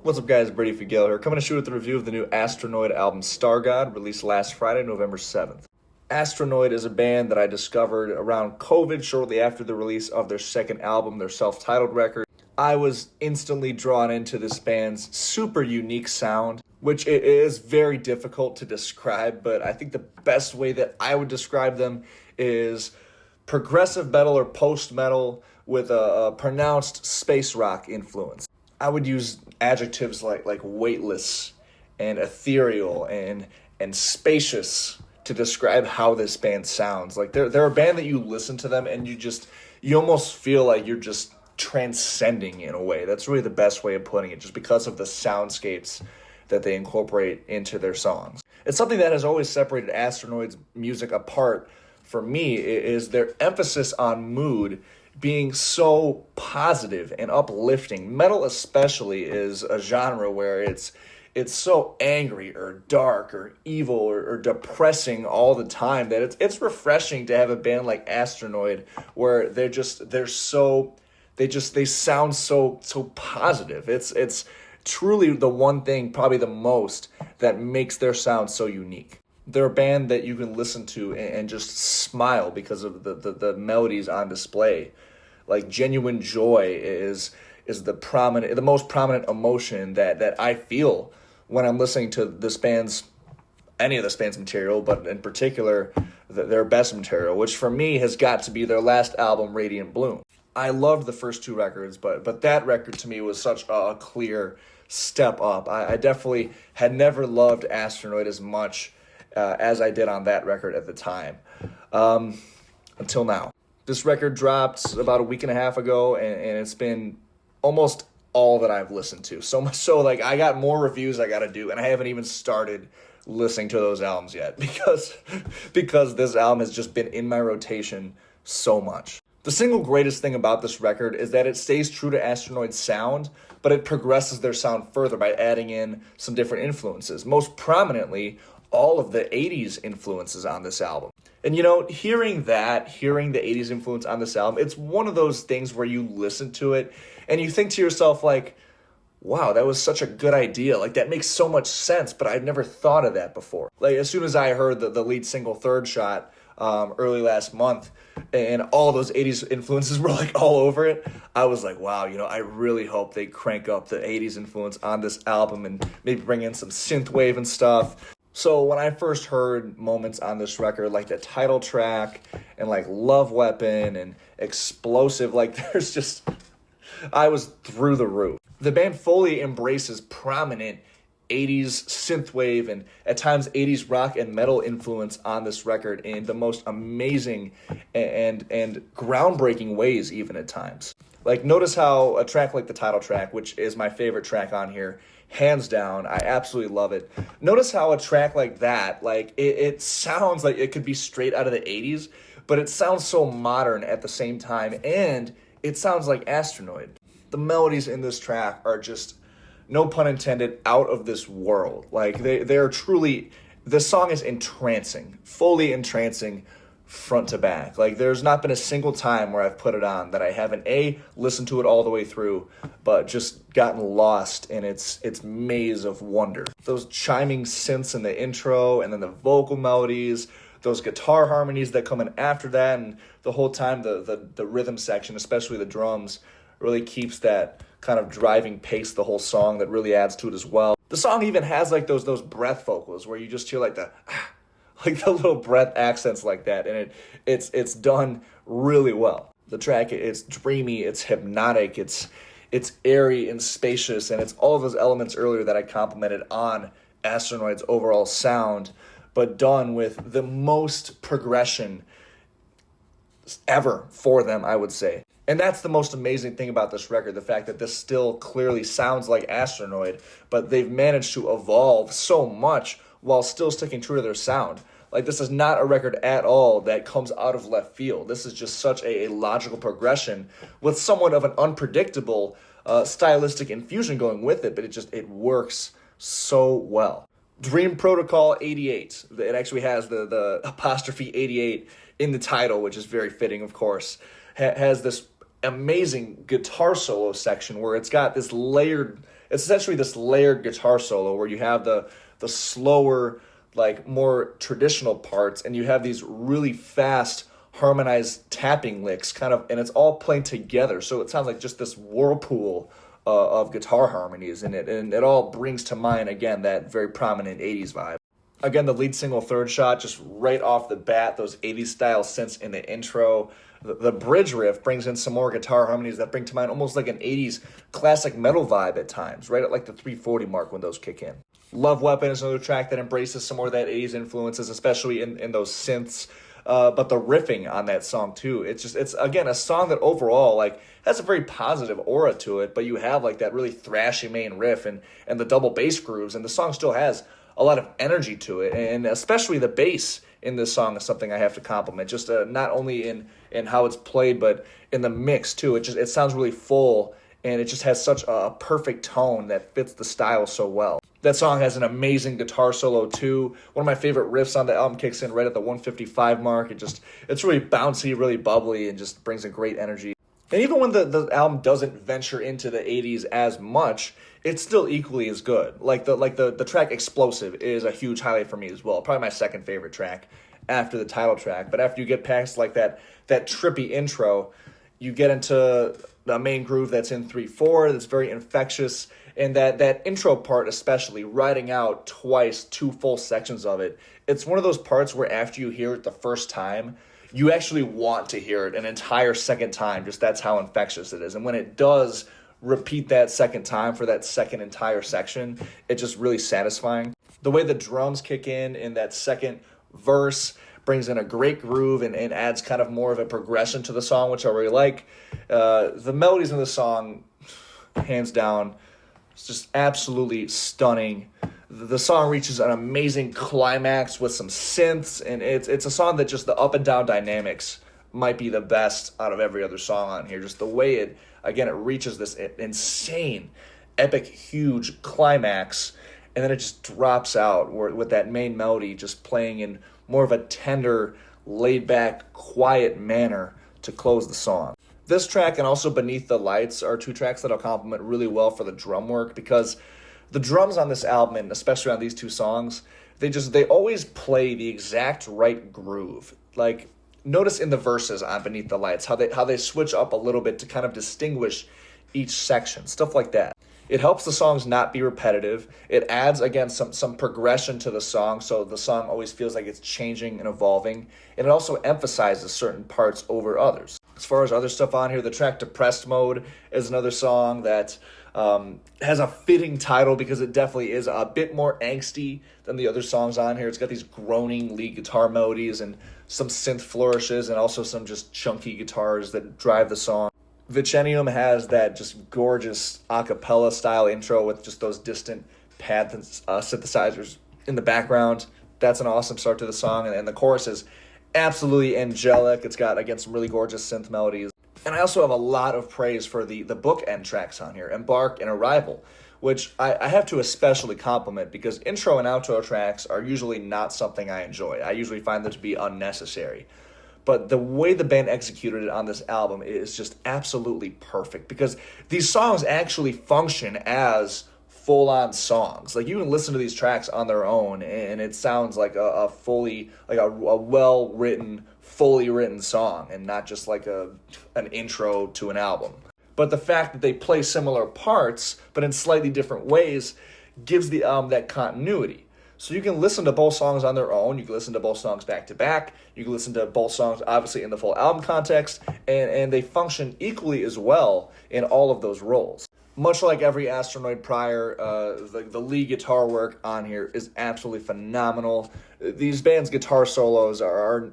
What's up, guys? Brady Figuel here, coming to shoot with the review of the new Astronoid album Stargod, released last Friday, November 7th. Astronoid is a band that I discovered around COVID, shortly after the release of their second album, their self-titled record. I was instantly drawn into this band's super unique sound, which it is very difficult to describe, but I think the best way that I would describe them is progressive metal or post-metal with a pronounced space rock influence. I would use adjectives like weightless and ethereal and spacious to describe how this band sounds. Like they're a band that you listen to them and you almost feel like you're just transcending in a way. That's really the best way of putting it, just because of the soundscapes that they incorporate into their songs. It's something that has always separated Astronoid's music apart for me, is their emphasis on mood being so positive and uplifting. Metal especially is a genre where it's so angry or dark or evil or depressing all the time that it's refreshing to have a band like Astronoid where they sound so positive. It's truly the one thing, probably the most, that makes their sound so unique. They're a band that you can listen to and just smile because of the melodies on display. Like genuine joy is the most prominent emotion that I feel when I'm listening to any of this band's material, but in particular their best material, which for me has got to be their last album, Radiant Bloom. I loved the first two records, but that record to me was such a clear step up. I definitely had never loved Astronoid as much as I did on that record at the time, until now. This record dropped about a week and a half ago, and it's been almost all that I've listened to. So much so, like, I got more reviews I got to do, and I haven't even started listening to those albums yet because this album has just been in my rotation so much. The single greatest thing about this record is that it stays true to Astronoid's sound, but it progresses their sound further by adding in some different influences. Most prominently, all of the 80s influences on this album. And hearing the 80s influence on this album, it's one of those things where you listen to it and you think to yourself, like, wow, that was such a good idea. Like, that makes so much sense, but I'd never thought of that before. Like, as soon as I heard the lead single Third Shot early last month, and all those 80s influences were like all over it, I was like, wow, I really hope they crank up the 80s influence on this album and maybe bring in some synthwave and stuff. So when I first heard moments on this record, like the title track and like Love Weapon and Explosive, like I was through the roof. The band fully embraces prominent 80s synthwave and at times 80s rock and metal influence on this record in the most amazing and groundbreaking ways, even at times. Like, notice how a track like the title track, which is my favorite track on here, hands down, I absolutely love it. Notice how a track like that, like, it sounds like it could be straight out of the 80s, but it sounds so modern at the same time, and it sounds like Astronoid. The melodies in this track are just, no pun intended, out of this world. Like, they're truly, the song is entrancing, fully entrancing, front to back. Like, there's not been a single time where I've put it on that I haven't listened to it all the way through, but just gotten lost in its maze of wonder. Those chiming synths in the intro, and then the vocal melodies, those guitar harmonies that come in after that, and the whole time the rhythm section, especially the drums, really keeps that kind of driving pace the whole song that really adds to it as well. The song even has like those breath vocals where you just hear like the little breath accents like that, and it's done really well. The track, it's dreamy, it's hypnotic, it's airy and spacious, and it's all of those elements earlier that I complimented on Astronoid's overall sound, but done with the most progression ever for them, I would say. And that's the most amazing thing about this record, the fact that this still clearly sounds like Astronoid, but they've managed to evolve so much while still sticking true to their sound. Like, this is not a record at all that comes out of left field. This is just such a logical progression with somewhat of an unpredictable stylistic infusion going with it, but it works so well. Dream Protocol 88. It actually has the apostrophe 88 in the title, which is very fitting, of course. Has this amazing guitar solo section where it's got this layered It's essentially this layered guitar solo where you have the slower, like more traditional parts, and you have these really fast harmonized tapping licks kind of, and it's all playing together. So it sounds like just this whirlpool of guitar harmonies in it, and it all brings to mind, again, that very prominent 80s vibe. Again, the lead single Third Shot, just right off the bat, those 80s style synths in the intro. The bridge riff brings in some more guitar harmonies that bring to mind almost like an 80s classic metal vibe at times, right at like the 340 mark when those kick in. Love Weapon is another track that embraces some more of that 80s influences, especially in those synths. But the riffing on that song too, it's again a song that overall like has a very positive aura to it, but you have like that really thrashy main riff and the double bass grooves, and the song still has a lot of energy to it, and especially the bass in this song is something I have to compliment. Just not only in how it's played, but in the mix too. It sounds really full, and it just has such a perfect tone that fits the style so well. That song has an amazing guitar solo too. One of my favorite riffs on the album kicks in right at the 155 mark. It's really bouncy, really bubbly, and just brings a great energy. And even when the album doesn't venture into the 80s as much, it's still equally as good. Like the track Explosive is a huge highlight for me as well. Probably my second favorite track after the title track. But after you get past like that trippy intro, you get into the main groove that's in 3/4 that's very infectious. And that intro part, especially, riding out twice 2 full sections of it, it's one of those parts where after you hear it the first time, you actually want to hear it an entire second time. Just that's how infectious it is. And when it does repeat that second time for that second entire section, it's just really satisfying. The way the drums kick in that second verse brings in a great groove and adds kind of more of a progression to the song, which I really like. The melodies in the song, hands down, it's just absolutely stunning. The song reaches an amazing climax with some synths, and it's a song that just the up and down dynamics might be the best out of every other song on here. Just the way it reaches this insane, epic, huge climax, and then it just drops out with that main melody just playing in more of a tender, laid-back, quiet manner to close the song. This track and also Beneath the Lights are 2 tracks that I'll compliment really well for the drum work, because the drums on this album, and especially on these 2 songs, they always play the exact right groove. Like, notice in the verses on Beneath the Lights how they switch up a little bit to kind of distinguish each section, stuff like that. It helps the songs not be repetitive. It adds, again, some progression to the song, so the song always feels like it's changing and evolving. And it also emphasizes certain parts over others. As far as other stuff on here, the track Depressed Mode is another song that has a fitting title because it definitely is a bit more angsty than the other songs on here. It's got these groaning lead guitar melodies and some synth flourishes and also some just chunky guitars that drive the song. Vicennium has that just gorgeous a cappella style intro with just those distant pad synthesizers in the background. That's an awesome start to the song, and the chorus is absolutely angelic. It's got, again, some really gorgeous synth melodies. And I also have a lot of praise for the bookend tracks on here, Embark and Arrival, which I have to especially compliment because intro and outro tracks are usually not something I enjoy. I usually find them to be unnecessary. But the way the band executed it on this album is just absolutely perfect because these songs actually function as full-on songs. Like, you can listen to these tracks on their own and it sounds like a well-written, fully written song and not just like an intro to an album. But the fact that they play similar parts but in slightly different ways gives the album that continuity. So you can listen to both songs on their own, you can listen to both songs back to back, you can listen to both songs obviously in the full album context, and they function equally as well in all of those roles. Much like every Astronoid prior, the lead guitar work on here is absolutely phenomenal. These bands' guitar solos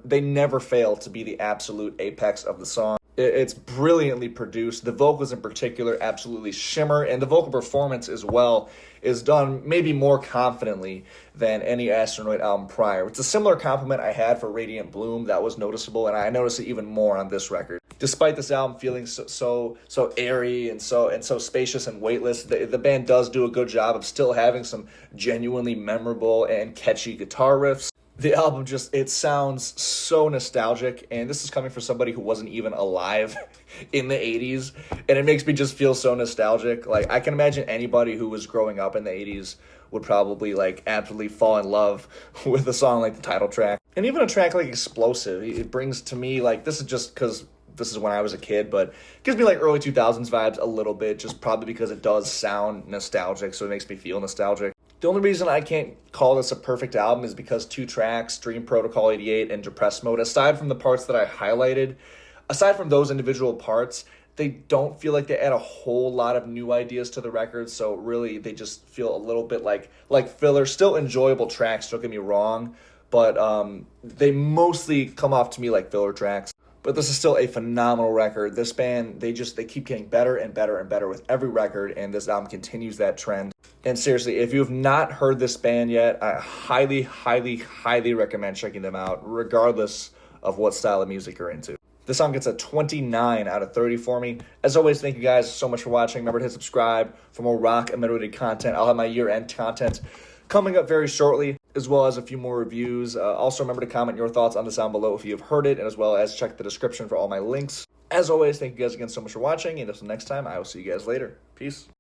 they never fail to be the absolute apex of the song. It's brilliantly produced. The vocals in particular absolutely shimmer, and the vocal performance as well is done maybe more confidently than any Astronoid album prior. It's a similar compliment I had for Radiant Bloom that was noticeable, and I noticed it even more on this record. Despite this album feeling so airy and so spacious and weightless, the band does do a good job of still having some genuinely memorable and catchy guitar riffs. The album just, it sounds so nostalgic, and this is coming from somebody who wasn't even alive in the 80s, and it makes me just feel so nostalgic. Like, I can imagine anybody who was growing up in the 80s would probably, like, absolutely fall in love with a song like the title track. And even a track like Explosive, it brings to me, like, this is just because this is when I was a kid, but it gives me, like, early 2000s vibes a little bit, just probably because it does sound nostalgic, so it makes me feel nostalgic. The only reason I can't call this a perfect album is because 2 tracks, Dream Protocol 88 and Depressed Mode, aside from the parts that I highlighted, aside from those individual parts, they don't feel like they add a whole lot of new ideas to the record, so really they just feel a little bit like filler. Still enjoyable tracks, don't get me wrong, but they mostly come off to me like filler tracks. But this is still a phenomenal record. This band, they keep getting better and better and better with every record, and this album continues that trend. And seriously, if you have not heard this band yet, I highly, highly, highly recommend checking them out, regardless of what style of music you're into. This song gets a 29 out of 30 for me. As always, thank you guys so much for watching. Remember to hit subscribe for more rock and metal-related content. I'll have my year-end content coming up very shortly, as well as a few more reviews. Also, remember to comment your thoughts on the sound below if you have heard it, and as well as check the description for all my links. As always, thank you guys again so much for watching, and until next time, I will see you guys later. Peace.